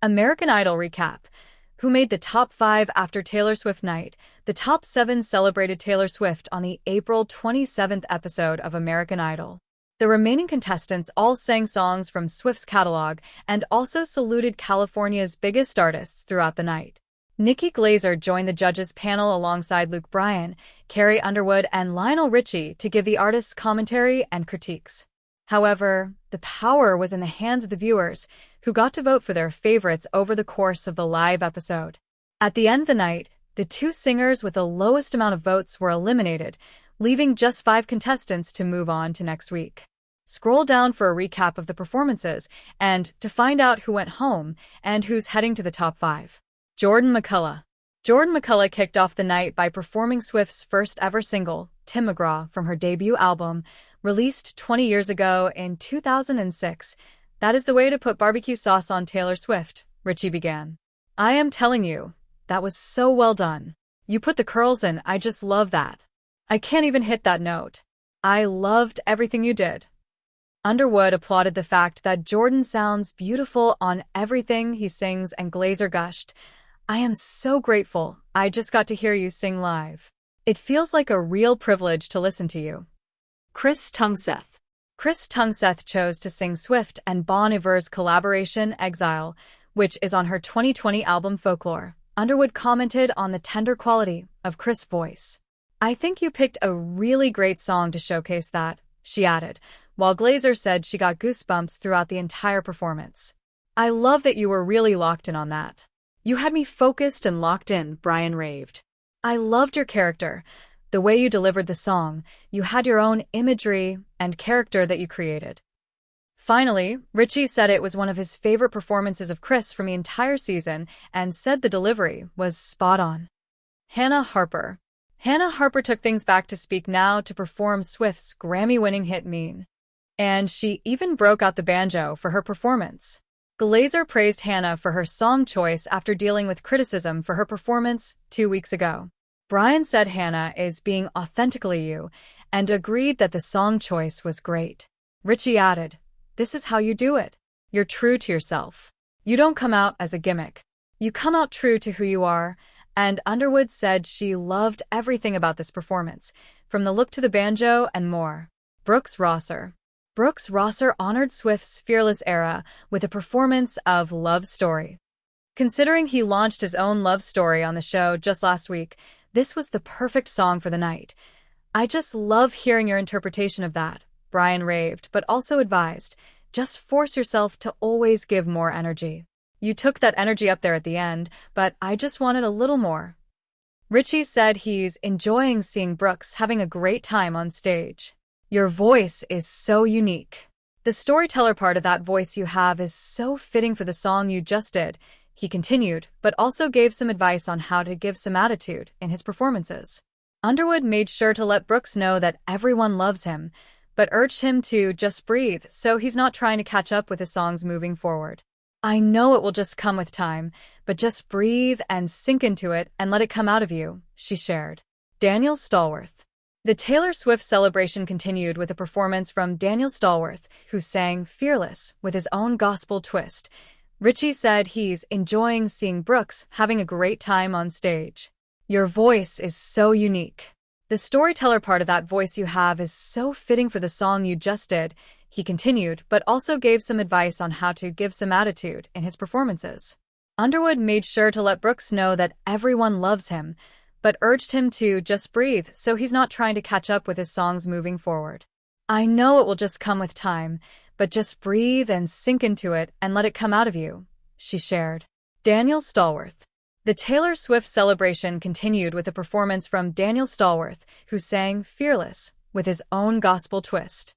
American Idol recap. Who made the top 5 after Taylor Swift night? The top 7 celebrated Taylor Swift on the April 27th episode of American Idol. The remaining contestants all sang songs from Swift's catalog and also saluted California's biggest artists throughout the night. Nikki Glazer joined the judges panel alongside Luke Bryan, Carrie Underwood, and Lionel Richie to give the artists commentary and critiques. However, the power was in the hands of the viewers, who got to vote for their favorites over the course of the live episode. At the end of the night, the two singers with the lowest amount of votes were eliminated, leaving just 5 contestants to move on to next week. Scroll down for a recap of the performances and to find out who went home and who's heading to the top 5. Jordan McCullough. Jordan McCullough kicked off the night by performing Swift's first ever single, Tim McGraw, from her debut album, released 20 years ago in 2006. "That is the way to put barbecue sauce on Taylor Swift," Richie began. "I am telling you, that was so well done. You put the curls in, I just love that. I can't even hit that note. I loved everything you did." Underwood applauded the fact that Jordan sounds beautiful on everything he sings, and Glazer gushed, "I am so grateful I just got to hear you sing live. It feels like a real privilege to listen to you." Chris Tungseth. Chris Tungseth chose to sing Swift and Bon Iver's collaboration Exile, which is on her 2020 album Folklore. Underwood commented on the tender quality of Chris' voice. "I think you picked a really great song to showcase that," she added, while Glazer said she got goosebumps throughout the entire performance. "I love that you were really locked in on that. You had me focused and locked in," Bryan raved. "I loved your character. The way you delivered the song, you had your own imagery and character that you created." Finally, Richie said it was one of his favorite performances of Chris from the entire season and said the delivery was spot on. Hannah Harper. Hannah Harper took things back to Speak Now to perform Swift's Grammy-winning hit Mean. And she even broke out the banjo for her performance. Glazer praised Hannah for her song choice after dealing with criticism for her performance 2 weeks ago. Bryan said Hannah is being authentically you and agreed that the song choice was great. Richie added, "This is how you do it. You're true to yourself. You don't come out as a gimmick. You come out true to who you are." And Underwood said she loved everything about this performance, from the look to the banjo and more. Brooks Rosser. Brooks Rosser honored Swift's Fearless era with a performance of Love Story. Considering he launched his own love story on the show just last week, this was the perfect song for the night. "I just love hearing your interpretation of that," Bryan raved, but also advised, "Just force yourself to always give more energy. You took that energy up there at the end, but I just wanted a little more." Richie said he's enjoying seeing Brooks having a great time on stage. "Your voice is so unique. The storyteller part of that voice you have is so fitting for the song you just did," he continued, but also gave some advice on how to give some attitude in his performances. Underwood made sure to let Brooks know that everyone loves him, but urged him to just breathe so he's not trying to catch up with his songs moving forward. "I know it will just come with time, but just breathe and sink into it and let it come out of you," she shared. Daniel Stallworth. The Taylor Swift celebration continued with a performance from Daniel Stallworth, who sang Fearless with his own gospel twist. Richie said he's enjoying seeing Brooks having a great time on stage. "Your voice is so unique. The storyteller part of that voice you have is so fitting for the song you just did," he continued, but also gave some advice on how to give some attitude in his performances. Underwood made sure to let Brooks know that everyone loves him, but urged him to just breathe so he's not trying to catch up with his songs moving forward. "I know it will just come with time, but just breathe and sink into it and let it come out of you," she shared. Daniel Stallworth. The Taylor Swift celebration continued with a performance from Daniel Stallworth, who sang Fearless with his own gospel twist.